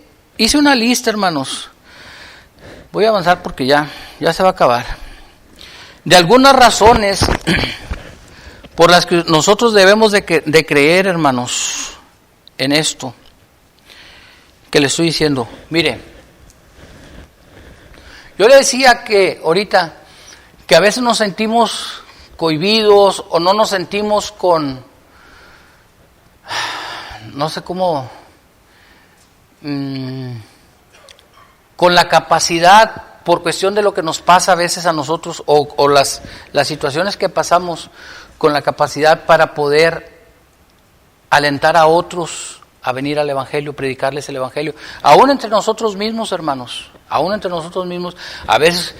una lista, hermanos. Voy a avanzar porque ya se va a acabar. De algunas razones por las que nosotros debemos de creer, hermanos, en esto que le estoy diciendo. Mire, yo le decía que ahorita, que a veces nos sentimos cohibidos o no nos sentimos con, no sé cómo, con la capacidad, por cuestión de lo que nos pasa a veces a nosotros o las situaciones que pasamos, con la capacidad para poder alentar a otros a venir al Evangelio, predicarles el Evangelio, aún entre nosotros mismos, hermanos, aún entre nosotros mismos. A veces,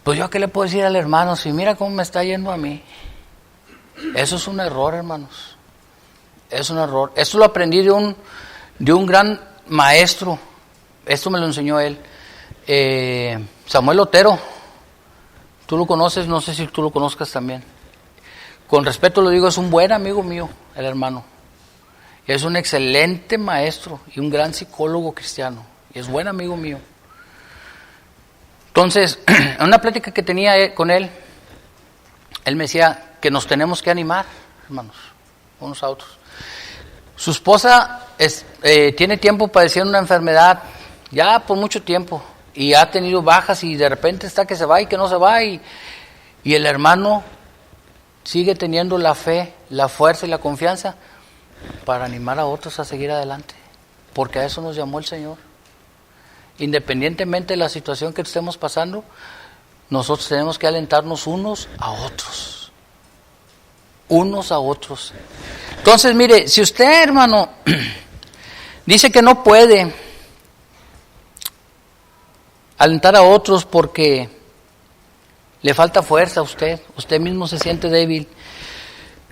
pues yo qué le puedo decir al hermano, si mira cómo me está yendo a mí. Eso es un error, hermanos, es un error. Esto lo aprendí de un gran maestro, esto me lo enseñó él, Samuel Otero. Tú lo conoces, no sé si tú lo conozcas también. Con respeto lo digo, es un buen amigo mío, el hermano. Es un excelente maestro y un gran psicólogo cristiano. Y es buen amigo mío. Entonces, en una plática que tenía con él, él me decía que nos tenemos que animar, hermanos, unos a otros. Su esposa tiene tiempo padeciendo una enfermedad, ya por mucho tiempo, y ha tenido bajas y de repente está que se va y que no se va, y el hermano sigue teniendo la fe, la fuerza y la confianza para animar a otros a seguir adelante, porque a eso nos llamó el Señor. Independientemente de la situación que estemos pasando, nosotros tenemos que alentarnos unos a otros. Entonces, mire, si usted, hermano, dice que no puede alentar a otros porque le falta fuerza a usted mismo se siente débil.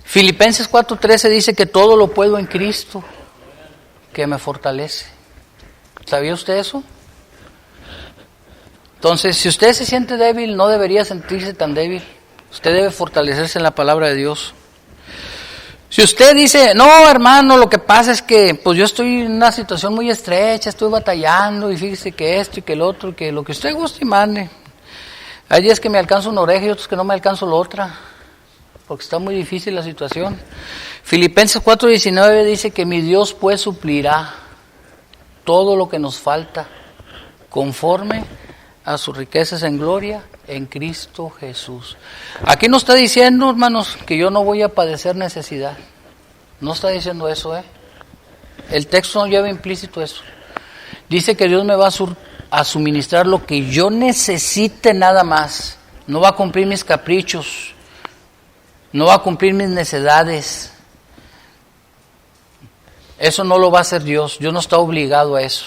Filipenses 4:13 dice que todo lo puedo en Cristo, que me fortalece. ¿Sabía usted eso? Entonces, si usted se siente débil, no debería sentirse tan débil. Usted debe fortalecerse en la palabra de Dios. Si usted dice, no, hermano, lo que pasa es que pues yo estoy en una situación muy estrecha, estoy batallando, y fíjese que esto y que el otro, y que lo que usted guste y mande. Hay días que me alcanzo una oreja y otros que no me alcanzo la otra, porque está muy difícil la situación. Filipenses 4:19 dice que mi Dios pues suplirá todo lo que nos falta, conforme a sus riquezas en gloria en Cristo Jesús. Aquí no está diciendo, hermanos, que yo no voy a padecer necesidad. No está diciendo eso, El texto no lleva implícito eso. Dice que Dios me va a suministrar lo que yo necesite nada más. No va a cumplir mis caprichos. No va a cumplir mis necedades. Eso no lo va a hacer Dios. Dios no está obligado a eso.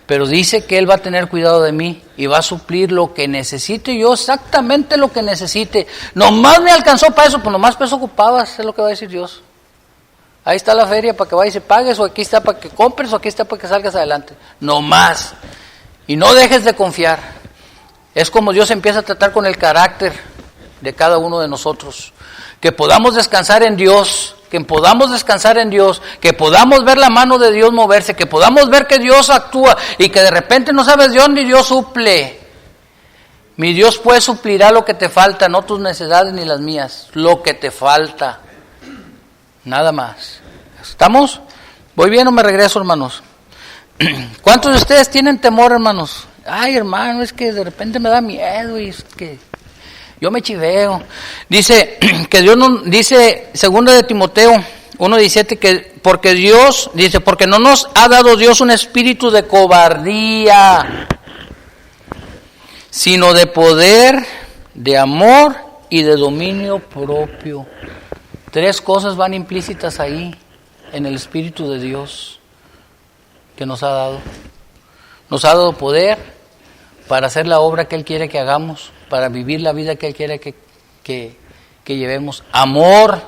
Pero dice que Él va a tener cuidado de mí y va a suplir lo que necesite yo, exactamente lo que necesite. Nomás me alcanzó para eso, pues nomás peso ocupabas, es lo que va a decir Dios. Ahí está la feria para que vayas y pagues, o aquí está para que compres, o aquí está para que salgas adelante. Nomás. Y no dejes de confiar. Es como Dios empieza a tratar con el carácter de cada uno de nosotros. Que podamos descansar en Dios, que podamos ver la mano de Dios moverse, que podamos ver que Dios actúa y que de repente no sabes de dónde Dios suple. Mi Dios pues suplirá lo que te falta, no tus necesidades ni las mías, lo que te falta. Nada más. ¿Estamos? ¿Voy bien o me regreso, hermanos? ¿Cuántos de ustedes tienen temor, hermanos? Ay, hermano, es que de repente me da miedo y es que yo me chiveo. Dice que Dios no, dice 2 de Timoteo 1:17 que porque Dios, dice, porque no nos ha dado Dios un espíritu de cobardía, sino de poder, de amor y de dominio propio. 3 cosas van implícitas ahí en el Espíritu de Dios que nos ha dado. Nos ha dado poder para hacer la obra que Él quiere que hagamos, para vivir la vida que Él quiere que llevemos. Amor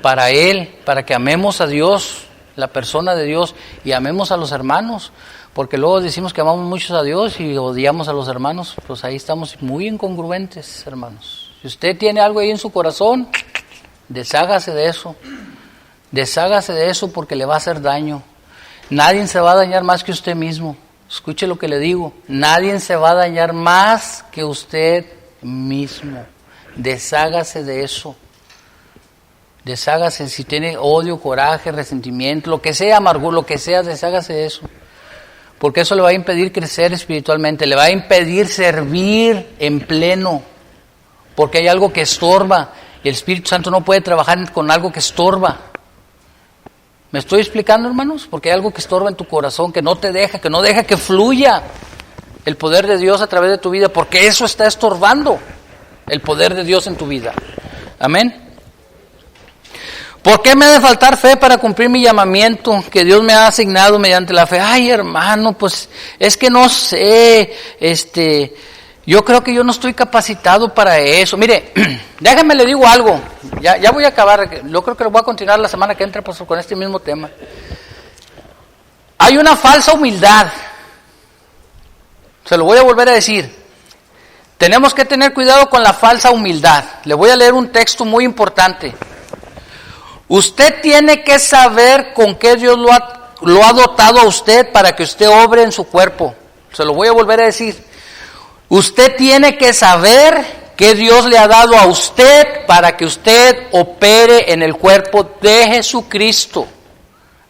para Él, para que amemos a Dios, la persona de Dios, y amemos a los hermanos, porque luego decimos que amamos mucho a Dios y odiamos a los hermanos, pues ahí estamos muy incongruentes, hermanos. Si usted tiene algo ahí en su corazón, deshágase de eso. Deshágase de eso porque le va a hacer daño. Nadie se va a dañar más que usted mismo. Escuche lo que le digo. Nadie se va a dañar más que usted mismo. Deshágase de eso. Deshágase. Si tiene odio, coraje, resentimiento, lo que sea, amargura, lo que sea, deshágase de eso. Porque eso le va a impedir crecer espiritualmente. Le va a impedir servir en pleno. Porque hay algo que estorba. Y el Espíritu Santo no puede trabajar con algo que estorba. ¿Me estoy explicando, hermanos? Porque hay algo que estorba en tu corazón, que no te deja, que no deja que fluya el poder de Dios a través de tu vida, porque eso está estorbando el poder de Dios en tu vida. Amén. ¿Por qué me ha de faltar fe para cumplir mi llamamiento que Dios me ha asignado mediante la fe? Ay, hermano, pues es que no sé, yo creo que yo no estoy capacitado para eso. Mire, déjame le digo algo, ya voy a acabar, yo creo que lo voy a continuar la semana que entra, pastor, con este mismo tema. Hay una falsa humildad, se lo voy a volver a decir. Tenemos que tener cuidado con la falsa humildad. Le voy a leer un texto muy importante. Usted tiene que saber con qué Dios lo ha dotado a usted para que usted obre en su cuerpo. Se lo voy a volver a decir. Usted tiene que saber que Dios le ha dado a usted para que usted opere en el cuerpo de Jesucristo.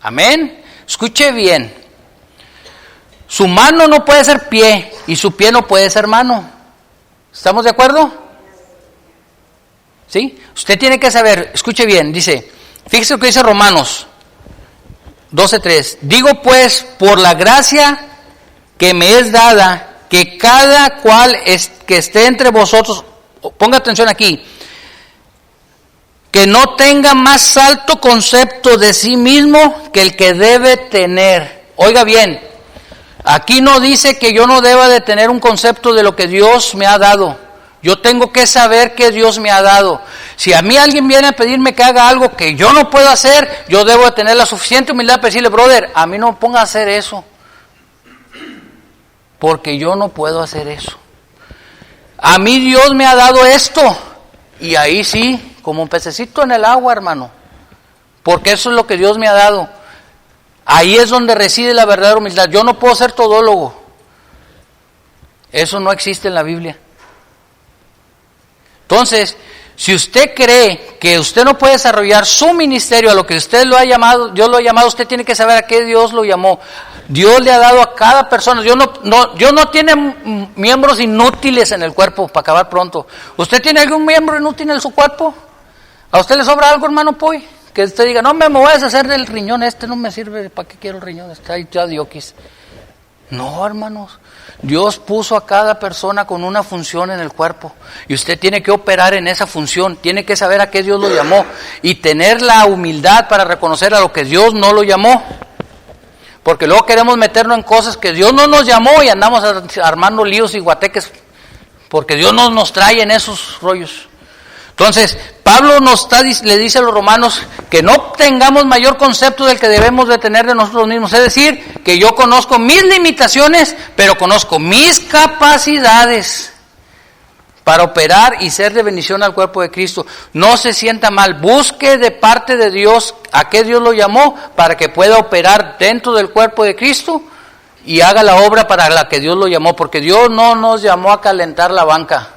Amén. Escuche bien. Su mano no puede ser pie y su pie no puede ser mano. ¿Estamos de acuerdo? ¿Sí? Usted tiene que saber, escuche bien, dice, fíjese lo que dice Romanos 12:3. Digo pues, por la gracia que me es dada, que cada cual que esté entre vosotros, ponga atención aquí, que no tenga más alto concepto de sí mismo que el que debe tener. Oiga bien, aquí no dice que yo no deba de tener un concepto de lo que Dios me ha dado. Yo tengo que saber que Dios me ha dado. Si a mí alguien viene a pedirme que haga algo que yo no puedo hacer, yo debo de tener la suficiente humildad para decirle, brother, a mí no me ponga a hacer eso. Porque yo no puedo hacer eso. A mí Dios me ha dado esto. Y ahí sí, como un pececito en el agua, hermano. Porque eso es lo que Dios me ha dado. Ahí es donde reside la verdadera humildad. Yo no puedo ser todólogo. Eso no existe en la Biblia. Entonces, si usted cree que usted no puede desarrollar su ministerio a lo que usted lo ha llamado, Dios lo ha llamado, usted tiene que saber a qué Dios lo llamó. Dios le ha dado a cada persona. Dios no tiene miembros inútiles en el cuerpo, para acabar pronto. ¿Usted tiene algún miembro inútil en su cuerpo? ¿A usted le sobra algo, hermano Poy? Que usted diga, no me voy a deshacer del riñón, no me sirve, ¿para qué quiero el riñón? Está ahí ya dioquis. No, hermanos. Dios puso a cada persona con una función en el cuerpo y usted tiene que operar en esa función, tiene que saber a qué Dios lo llamó y tener la humildad para reconocer a lo que Dios no lo llamó, porque luego queremos meternos en cosas que Dios no nos llamó y andamos armando líos y guateques porque Dios no nos trae en esos rollos. Entonces, Pablo le dice a los romanos que no tengamos mayor concepto del que debemos de tener de nosotros mismos. Es decir, que yo conozco mis limitaciones, pero conozco mis capacidades para operar y ser de bendición al cuerpo de Cristo. No se sienta mal, busque de parte de Dios a qué Dios lo llamó para que pueda operar dentro del cuerpo de Cristo y haga la obra para la que Dios lo llamó, porque Dios no nos llamó a calentar la banca.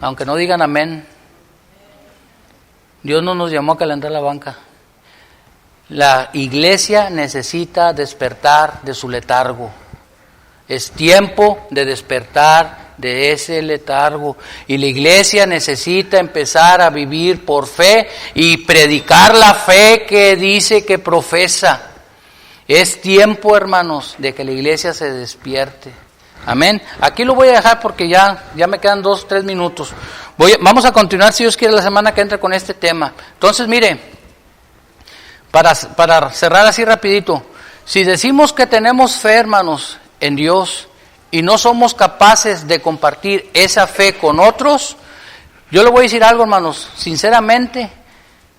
Aunque no digan amén, Dios no nos llamó a calentar la banca. La iglesia necesita despertar de su letargo. Es tiempo de despertar de ese letargo. Y la iglesia necesita empezar a vivir por fe y predicar la fe que dice que profesa. Es tiempo, hermanos, de que la iglesia se despierte. Amén. Aquí lo voy a dejar porque ya me quedan 2 o 3 minutos. Vamos a continuar, si Dios quiere, la semana que entra con este tema. Entonces, mire, para cerrar así rapidito, si decimos que tenemos fe, hermanos, en Dios y no somos capaces de compartir esa fe con otros, yo le voy a decir algo, hermanos, sinceramente,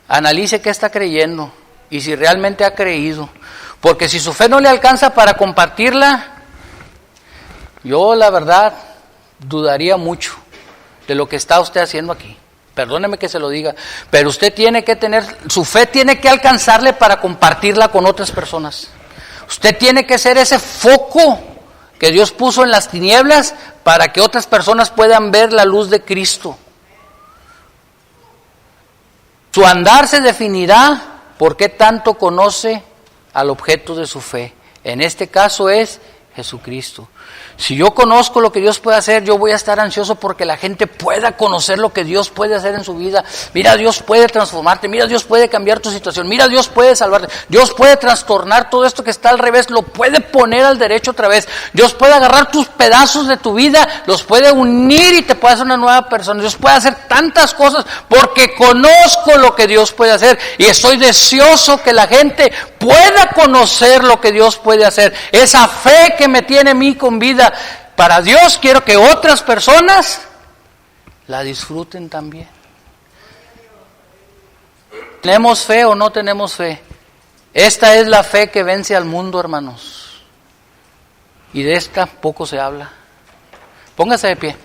analice qué está creyendo y si realmente ha creído, porque si su fe no le alcanza para compartirla, yo la verdad dudaría mucho de lo que está usted haciendo aquí. Perdóneme que se lo diga, pero usted tiene que tener, su fe tiene que alcanzarle para compartirla con otras personas. Usted tiene que ser ese foco que Dios puso en las tinieblas para que otras personas puedan ver la luz de Cristo. Su andar se definirá por qué tanto conoce al objeto de su fe. En este caso es Jesucristo. Si yo conozco lo que Dios puede hacer, yo voy a estar ansioso porque la gente pueda conocer lo que Dios puede hacer en su vida. Mira, Dios puede transformarte, mira, Dios puede cambiar tu situación, mira, Dios puede salvarte, Dios puede trastornar todo esto que está al revés, lo puede poner al derecho otra vez. Dios puede agarrar tus pedazos de tu vida, los puede unir y te puede hacer una nueva persona. Dios puede hacer tantas cosas porque conozco lo que Dios puede hacer y estoy deseoso que la gente pueda conocer lo que Dios puede hacer. Esa fe que me tiene a mí con vida para Dios, quiero que otras personas la disfruten también. ¿Tenemos fe o no tenemos fe? Esta es la fe que vence al mundo, hermanos. Y de esta poco se habla. Póngase de pie.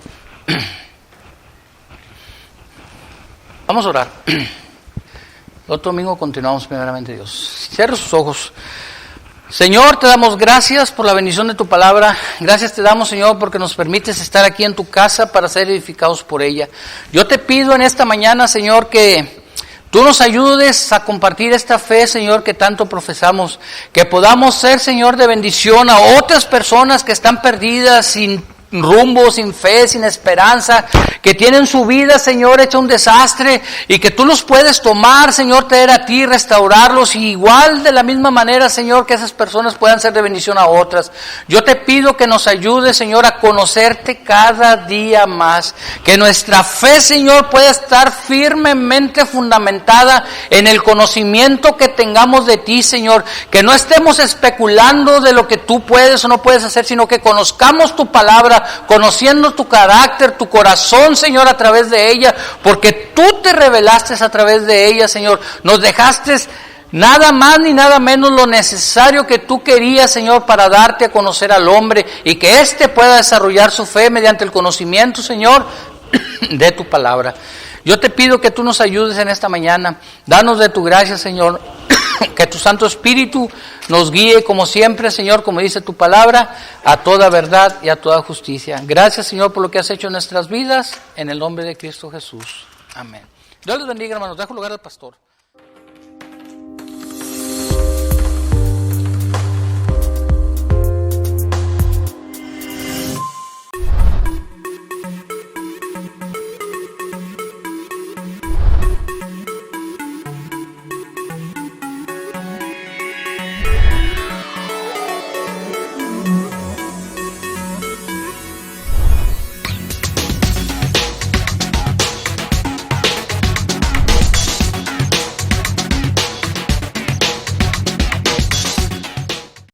Vamos a orar. El otro domingo continuamos primeramente, Dios. Cierre sus ojos. Señor, te damos gracias por la bendición de tu palabra. Gracias te damos, Señor, porque nos permites estar aquí en tu casa para ser edificados por ella. Yo te pido en esta mañana, Señor, que tú nos ayudes a compartir esta fe, Señor, que tanto profesamos. Que podamos ser, Señor, de bendición a otras personas que están perdidas, sin rumbo, sin fe, sin esperanza, que tienen su vida, Señor, hecha un desastre, y que tú los puedes tomar, Señor, traer a ti, restaurarlos, y igual de la misma manera, Señor, que esas personas puedan ser de bendición a otras. Yo te pido que nos ayudes, Señor, a conocerte cada día más, que nuestra fe, Señor, pueda estar firmemente fundamentada en el conocimiento que tengamos de ti, Señor, que no estemos especulando de lo que tú puedes o no puedes hacer, sino que conozcamos tu palabra, conociendo tu carácter, tu corazón, Señor, a través de ella, porque tú te revelaste a través de ella, Señor. Nos dejaste nada más ni nada menos lo necesario que tú querías, Señor, para darte a conocer al hombre y que éste pueda desarrollar su fe mediante el conocimiento, Señor, de tu palabra. Yo te pido que tú nos ayudes en esta mañana. Danos de tu gracia, Señor. Que tu Santo Espíritu nos guíe como siempre, Señor, como dice tu palabra, a toda verdad y a toda justicia. Gracias, Señor, por lo que has hecho en nuestras vidas, en el nombre de Cristo Jesús. Amén. Dios les bendiga, hermanos. Dejo lugar al pastor.